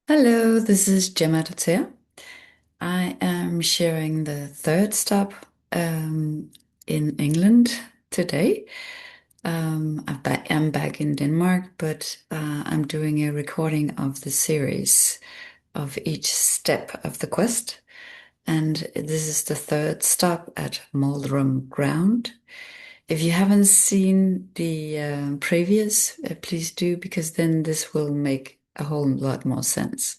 Hello, this is Gemma Dottir. I am sharing the third stop um, in England today. I'm back in Denmark, but I'm doing a recording of the series of each step of the quest. And this is the third stop at Moldrams Ground. If you haven't seen the previous, please do, because then this will make a whole lot more sense.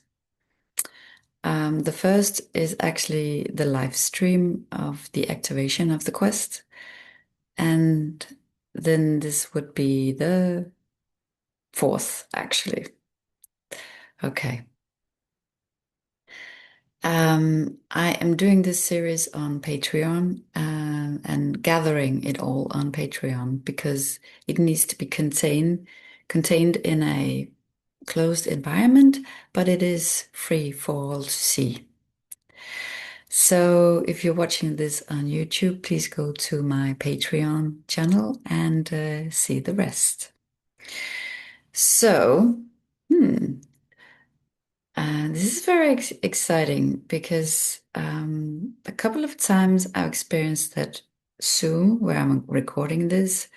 The first is actually the live stream of the activation of the quest. And then this would be the fourth, actually. Okay. I am doing this series on Patreon and gathering it all on Patreon because it needs to be contained in a closed environment, but it is free for all to see. So if you're watching this on YouTube, please go to my Patreon channel and see the rest. So, hmm, this is very exciting because a couple of times I've experienced that Zoom, where I'm recording this,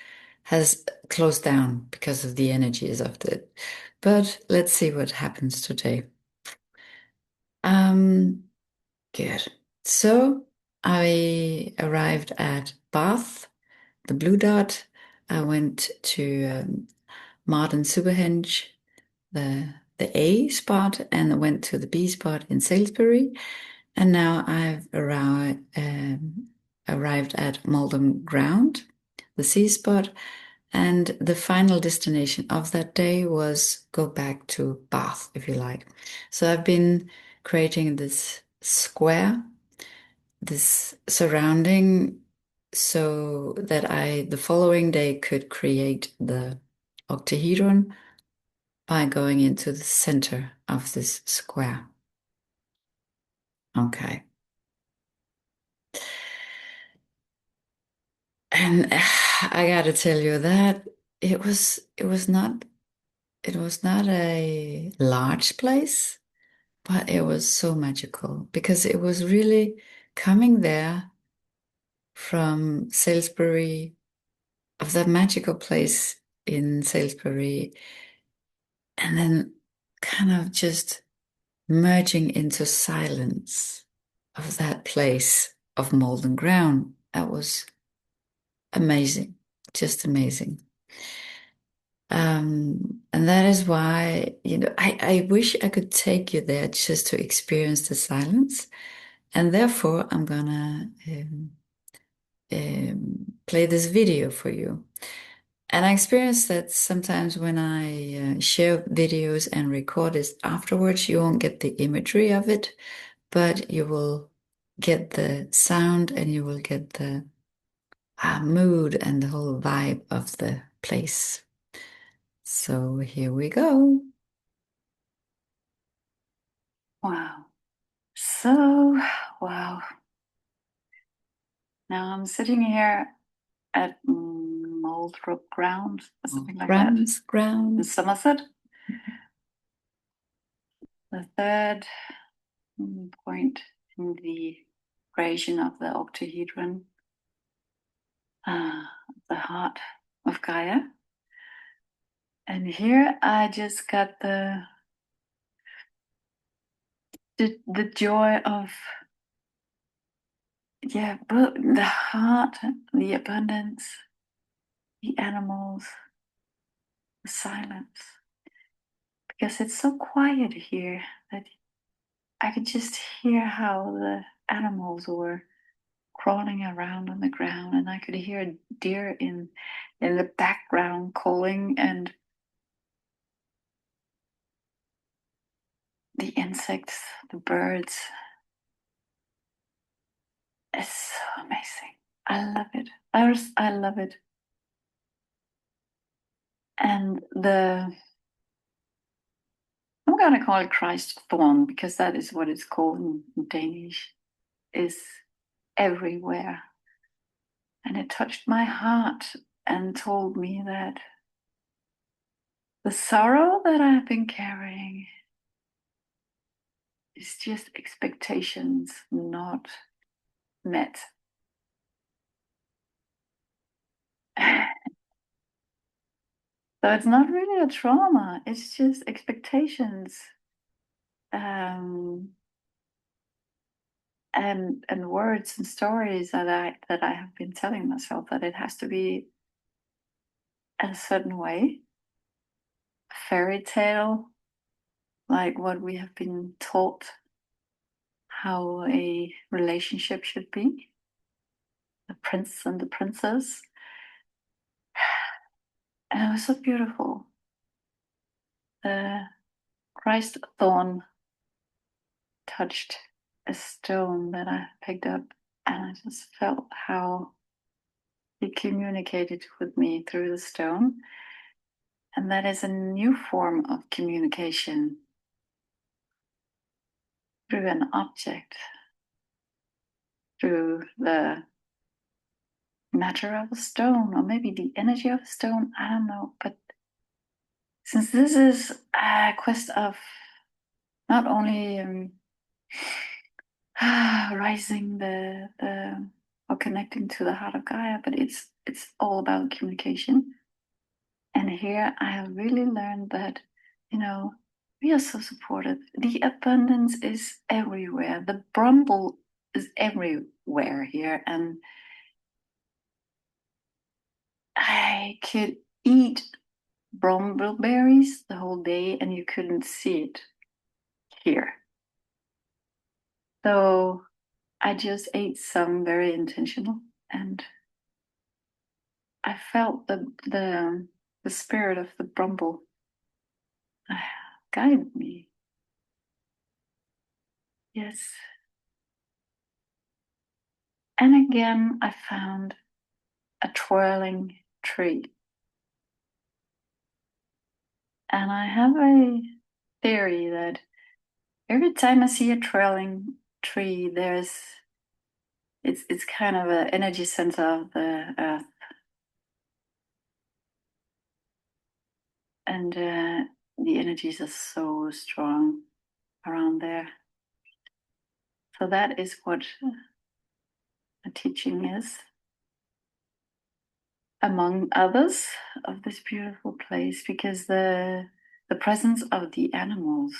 has closed down because of the energies of it. But let's see what happens today. Um, Good. So I arrived at Bath, the Blue Dot. I went to Martin Superhenge, the A spot, and I went to the B spot in Salisbury. And now I've arrived at Moldrams Ground, the C spot. And the final destination of that day was go back to Bath, if you like. So I've been creating this square, this surrounding, so that I the following day could create the octahedron by going into the center of this square. Okay. And I gotta tell you that it was not a large place, but it was so magical because it was really coming there from Salisbury, of that magical place in Salisbury, and then kind of just merging into silence of that place of molten ground. That was amazing, just amazing. And that is why, I wish I could take you there just to experience the silence. And therefore, I'm gonna play this video for you. And I experience that sometimes when I share videos and record it afterwards, you won't get the imagery of it, but you will get the sound and you will get the mood and the whole vibe of the place. So here we go. Wow. So, wow. Now I'm sitting here at Moldrams Ground, or something like that. Brambles Ground. In Somerset. The third point in the creation of the octahedron, the heart of Gaia. And here I just got the joy of, but the heart, the abundance, the animals, the silence. Because it's so quiet here that I could just hear how the animals were crawling around on the ground, and I could hear a deer in the background calling, and the insects, the birds. It's so amazing. I love it. I love it. And I'm gonna call it Christ thorn because that is what it's called in Danish, is everywhere. And it touched my heart and told me that the sorrow that I've been carrying it's just expectations not met. So it's not really a trauma, it's just expectations. Um, and words and stories that I have been telling myself that it has to be a certain way. A fairy tale, like what we have been taught how a relationship should be. The prince and the princess. And it was so beautiful. The Christ thorn touched a stone that I picked up, and I just felt how he communicated with me through the stone. And that is a new form of communication through an object, through the matter of a stone, or maybe the energy of a stone. I don't know. But since this is a quest of not only rising the or connecting to the heart of Gaia, but it's all about communication. And here I have really learned that, we are so supported. The abundance is everywhere. The bramble is everywhere here. And I could eat brambleberries the whole day and you couldn't see it here. So I just ate some very intentional, and I felt the spirit of the bramble guide me. Yes. And again, I found a twirling tree. And I have a theory that every time I see a twirling tree, it's kind of an energy center of the earth. And the energies are so strong around there. So that is what a teaching is, among others, of this beautiful place, because the presence of the animals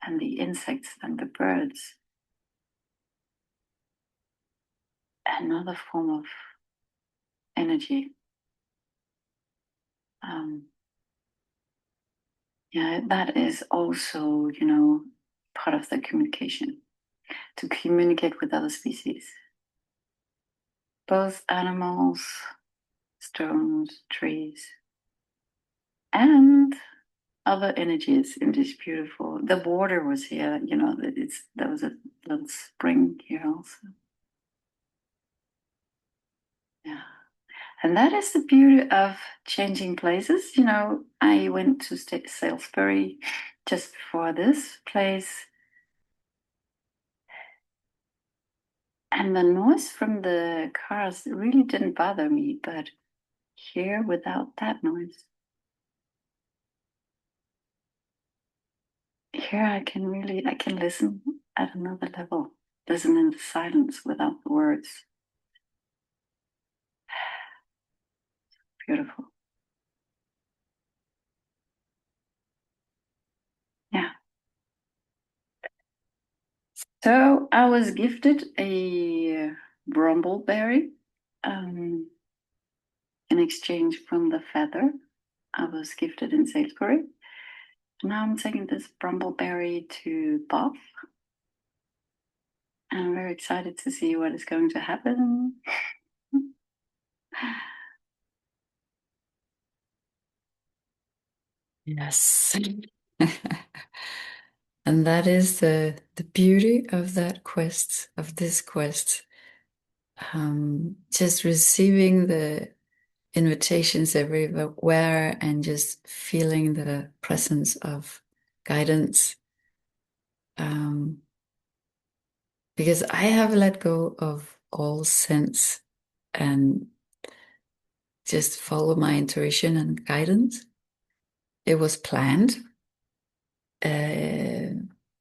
and the insects and the birds, another form of energy. Yeah, that is also, part of the communication, to communicate with other species, both animals, stones, trees, and other energies in this beautiful. The water was here, there was a little spring here also. Yeah. And that is the beauty of changing places. I went to Salisbury just before this place, and the noise from the cars really didn't bother me, but here, without that noise, here I can listen at another level, listen in the silence without the words. Beautiful. Yeah. So I was gifted a brambleberry in exchange from the feather I was gifted in Salisbury. Now I'm taking this brambleberry to Bath. And I'm very excited to see what is going to happen. Yes. And that is the beauty of that quest, of this quest. Just receiving the invitations everywhere and just feeling the presence of guidance. Because I have let go of all sense and just follow my intuition and guidance. It was planned.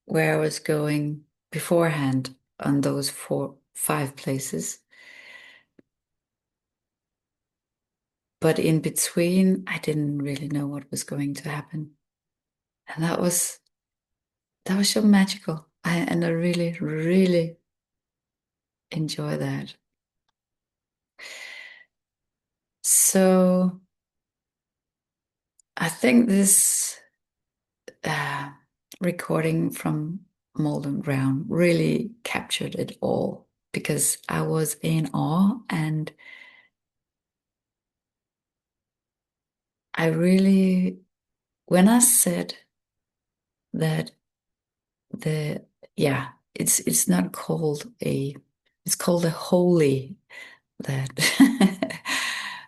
where I was going beforehand on those 5 places. But in between, I didn't really know what was going to happen. And that was so magical. And I really, really enjoy that. So I think this uh, recording from Moldrams Ground really captured it all because I was in awe and I really, when I said that the, yeah, it's not called it's called a holy that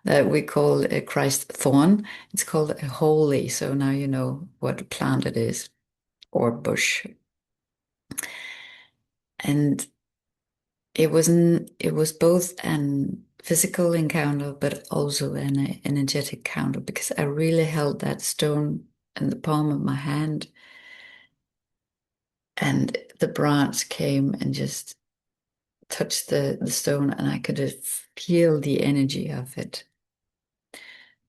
that we call a Christ thorn. It's called a holy. So now you know what plant it is or bush. And it was both an physical encounter, but also an energetic encounter because I really held that stone in the palm of my hand, and the branch came and just touched the stone, and I could feel the energy of it.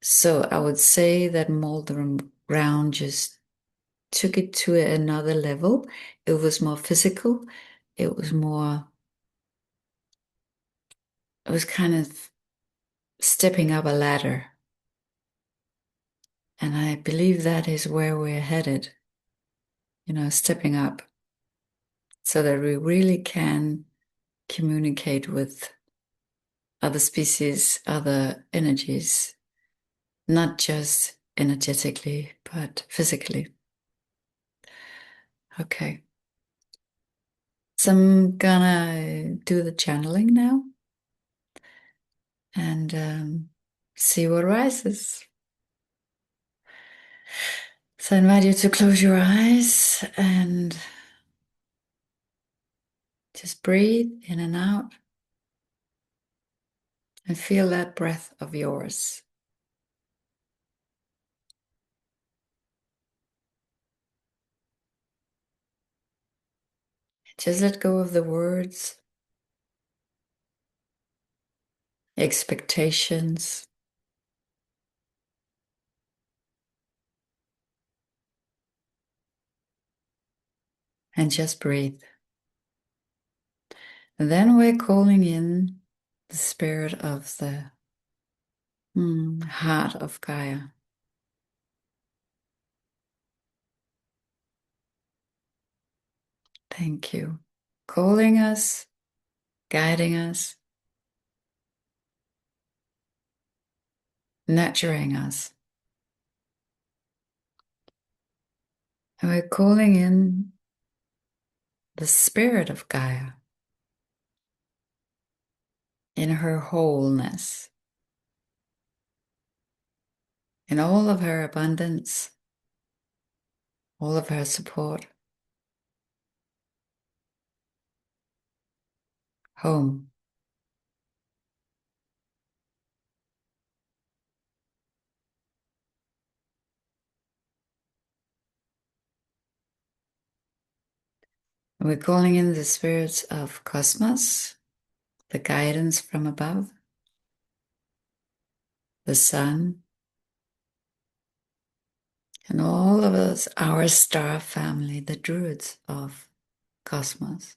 So I would say that Moldrams Ground just took it to another level. It was more physical. It was more, it was kind of stepping up a ladder. And I believe that is where we're headed, stepping up so that we really can communicate with other species, other energies, not just energetically, but physically. Okay. So I'm gonna do the channeling now and see what rises. So I invite you to close your eyes and just breathe in and out and feel that breath of yours. Just let go of the words, expectations, and just breathe. And then we're calling in the spirit of the heart of Gaia. Thank you. Calling us, guiding us, nurturing us. And we're calling in the spirit of Gaia in her wholeness, in all of her abundance, all of her support. Home. And we're calling in the spirits of cosmos, the guidance from above, the sun, and all of us, our star family, the druids of cosmos,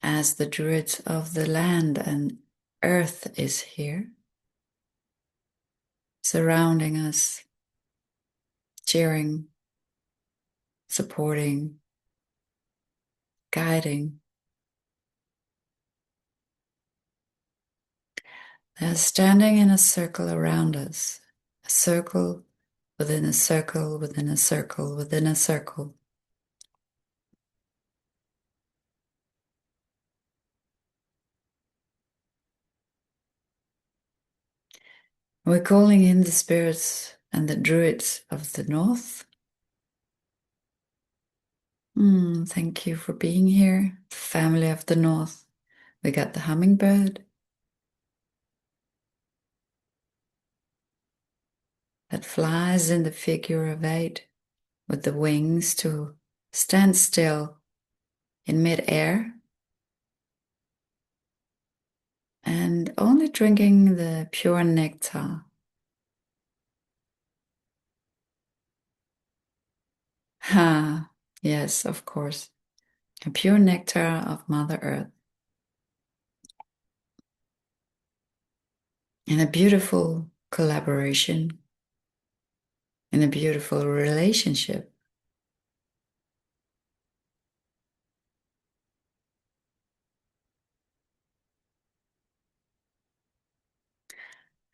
as the druids of the land and earth is here, surrounding us, cheering, supporting, guiding. They're standing in a circle around us, a circle within a circle within a circle within a circle. We're calling in the spirits and the druids of the north. Thank you for being here, the family of the north. We got the hummingbird that flies in the figure of 8. with the wings to stand still in mid-air and only drinking the pure nectar. Ha, yes, of course. A pure nectar of Mother Earth. In a beautiful collaboration, in a beautiful relationship.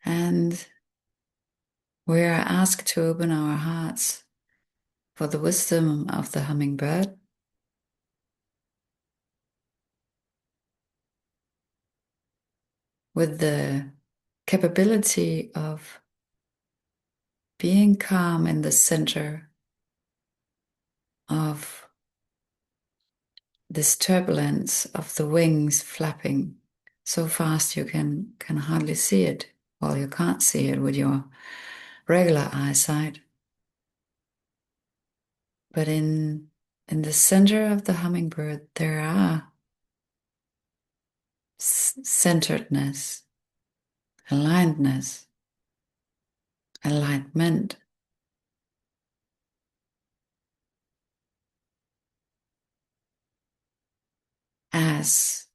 And we are asked to open our hearts for the wisdom of the hummingbird, with the capability of being calm in the center of this turbulence of the wings flapping so fast you can hardly see it. Well, you can't see it with your regular eyesight. But in the center of the hummingbird, there are centeredness, alignedness, alignment, as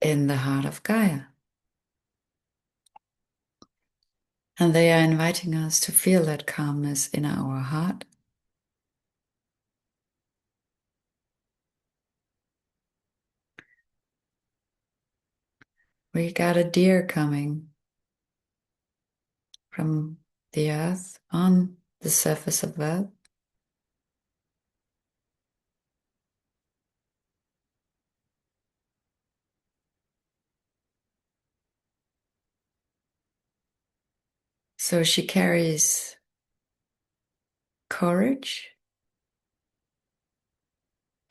in the heart of Gaia. And they are inviting us to feel that calmness in our heart. We got a deer coming from the earth on the surface of earth. So she carries courage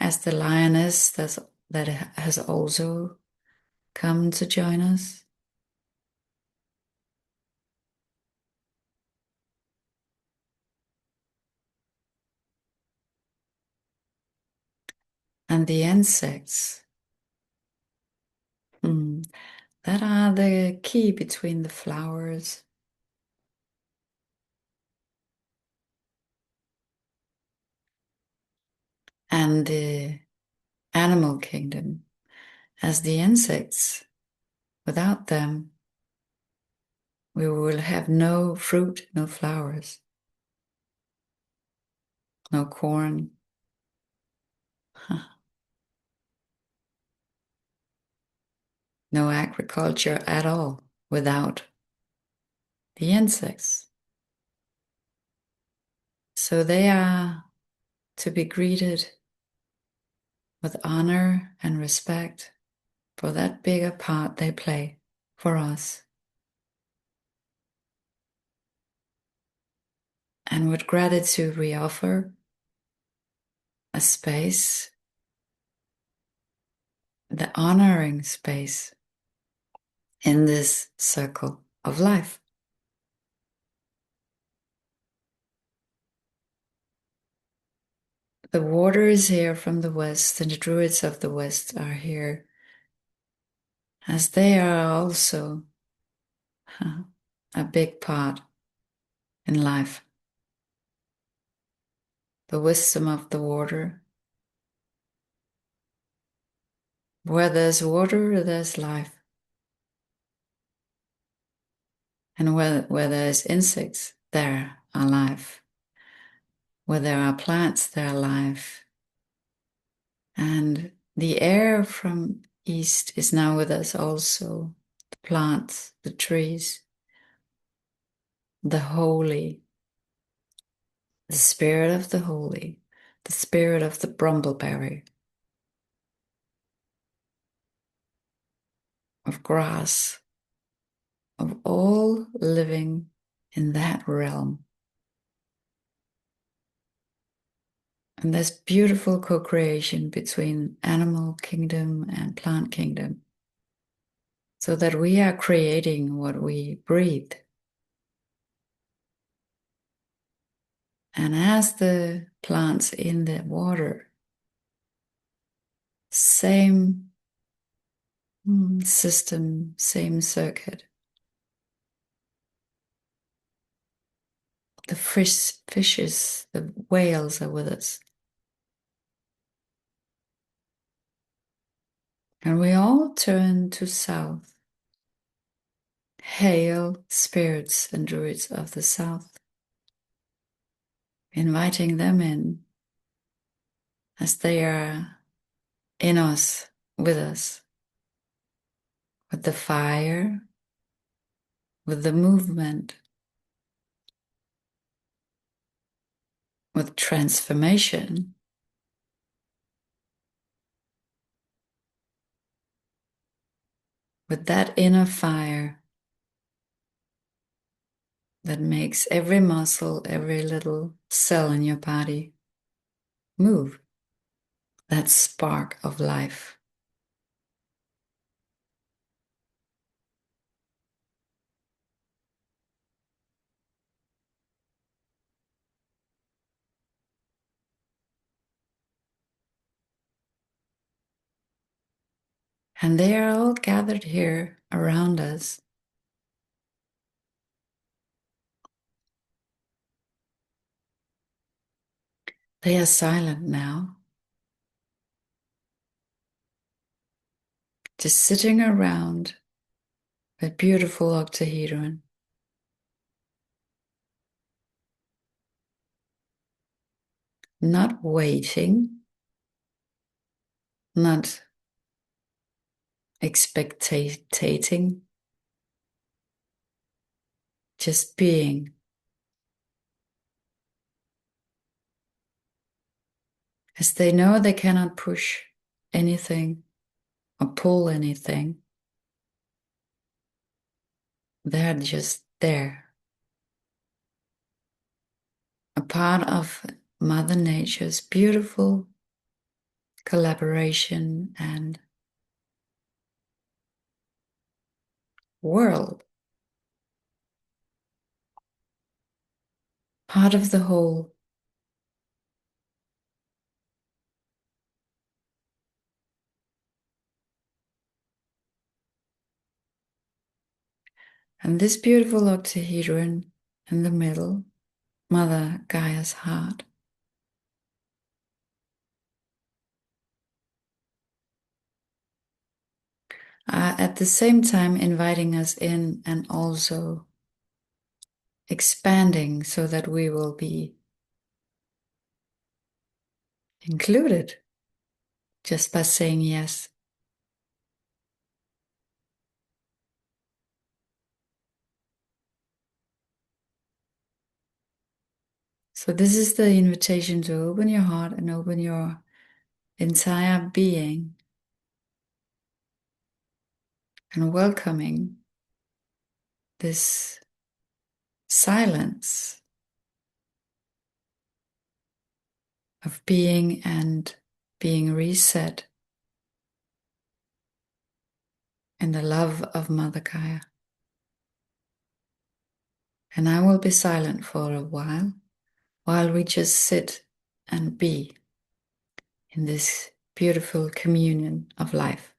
as the lioness that has also come to join us. And the insects that are the key between the flowers and the animal kingdom, as the insects, without them, we will have no fruit, no flowers, no corn. No agriculture at all without the insects. So they are to be greeted with honor and respect for that bigger part they play for us. And with gratitude, we offer a space, the honoring space in this circle of life. The water is here from the west, and the druids of the west are here, as they are also a big part in life. The wisdom of the water. Where there's water, there's life. And where there's insects, there are life. Where there are plants, there are life. And the air from east is now with us also. The plants, the trees, the holy, the spirit of the holy, the spirit of the brumbleberry, of grass, of all living in that realm. And there's beautiful co-creation between animal kingdom and plant kingdom, so that we are creating what we breathe. And as the plants in the water, same system, same circuit. The fishes, the whales are with us. And we all turn to south. Hail, spirits and druids of the south, inviting them in as they are in us, with the fire, with the movement, with transformation, with that inner fire that makes every muscle, every little cell in your body move. That spark of life. And they are all gathered here around us. They are silent now, just sitting around that beautiful octahedron. Not waiting, not expectating, just being. As they know they cannot push anything or pull anything, they're just there. A part of Mother Nature's beautiful collaboration and world. Part of the whole. And this beautiful octahedron in the middle, Mother Gaia's heart. At the same time inviting us in and also expanding so that we will be included just by saying yes. So this is the invitation to open your heart and open your entire being and welcoming this silence of being and being reset in the love of Mother Gaia. And I will be silent for a while we just sit and be in this beautiful communion of life.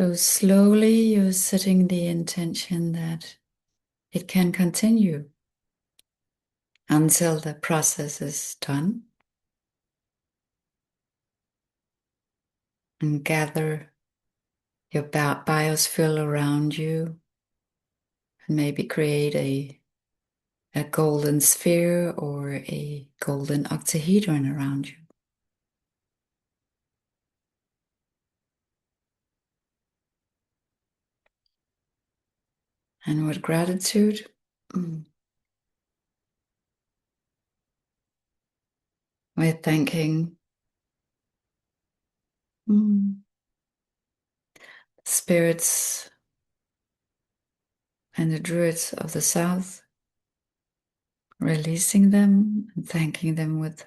So slowly you're setting the intention that it can continue until the process is done, and gather your biosphere around you and maybe create a golden sphere or a golden octahedron around you. And with gratitude, we're thanking spirits and the druids of the south, releasing them and thanking them with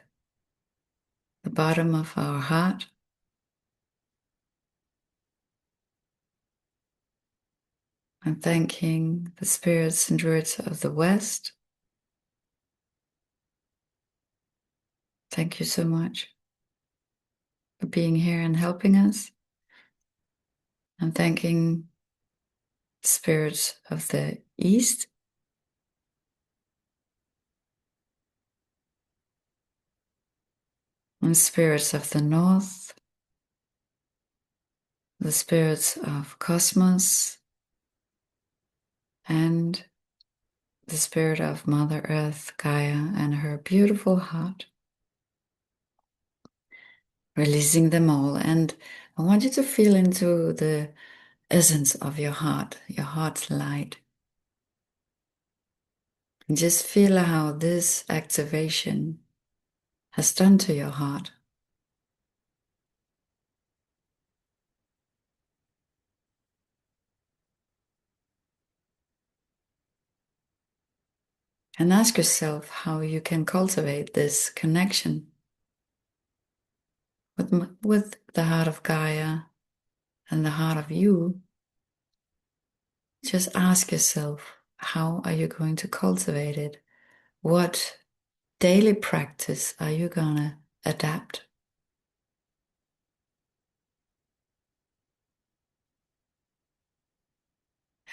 the bottom of our heart. I'm thanking the spirits and druids of the west. Thank you so much for being here and helping us. I'm thanking spirits of the east. And spirits of the north, the spirits of cosmos, and the spirit of Mother Earth, Gaia, and her beautiful heart. Releasing them all. And I want you to feel into the essence of your heart's light. And just feel how this activation has done to your heart. And ask yourself how you can cultivate this connection with the heart of Gaia and the heart of you. Just ask yourself, how are you going to cultivate it? What daily practice are you going to adapt?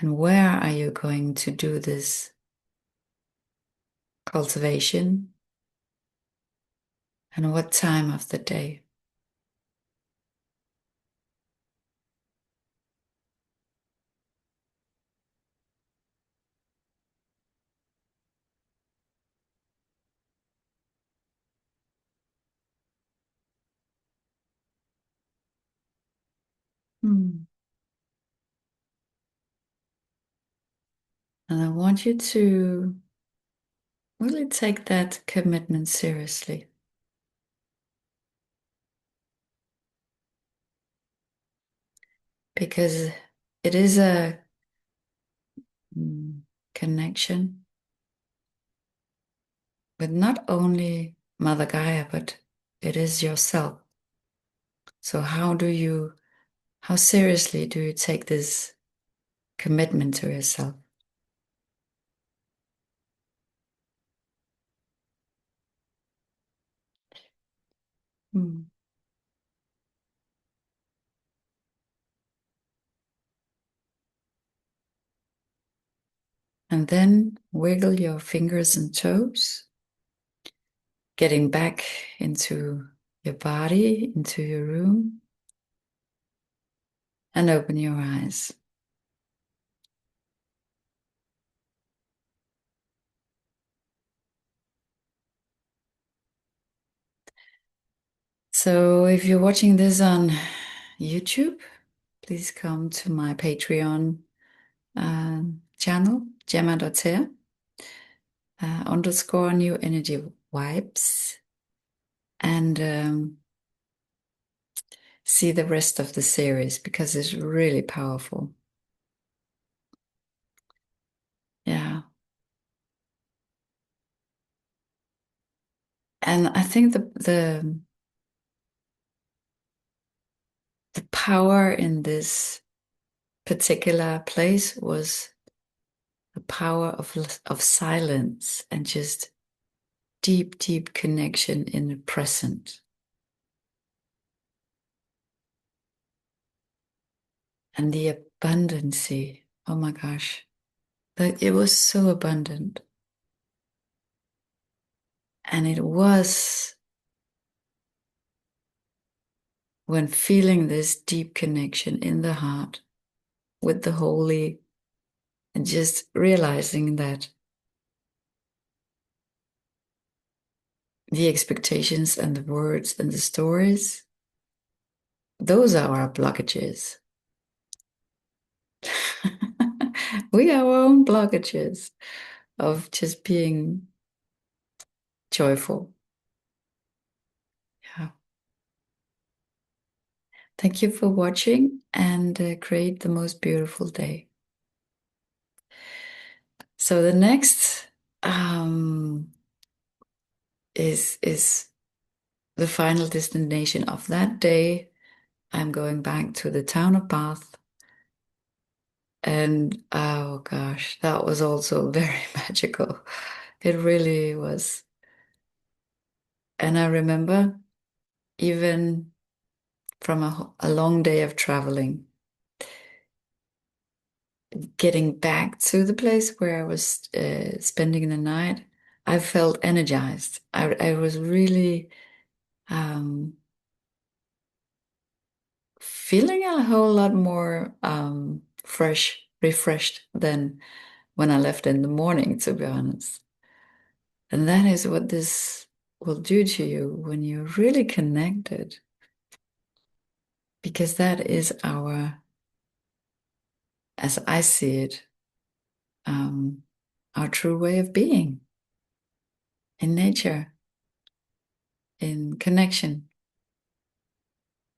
And where are you going to do this cultivation? And what time of the day? And I want you to really take that commitment seriously. Because it is a connection with not only Mother Gaia, but it is yourself. So how seriously do you take this commitment to yourself? And then wiggle your fingers and toes, getting back into your body, into your room, and open your eyes. So if you're watching this on YouTube, please come to my Patreon channel, gemma.ter, underscore new energy vibes, and see the rest of the series because it's really powerful. Yeah. And I think the power in this particular place was the power of silence and just deep, deep connection in the present. and the abundancy. Oh my gosh. Like it was so abundant. And it was when feeling this deep connection in the heart with the holy and just realizing that the expectations and the words and the stories, those are our blockages. We are our own blockages of just being joyful. Yeah. Thank you for watching and create the most beautiful day. So the next is the final destination of that day. I'm going back to the town of Bath. And oh gosh, that was also very magical. It really was. And I remember even from a long day of traveling, getting back to the place where I was spending the night, I felt energized. I was really um, feeling a whole lot more fresh, refreshed than when I left in the morning, to be honest. And that is what this will do to you when you're really connected, because that is our, as I see it, um, our true way of being in nature, in connection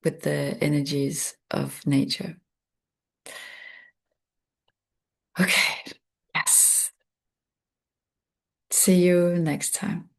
with the energies of nature. Okay, yes. See you next time.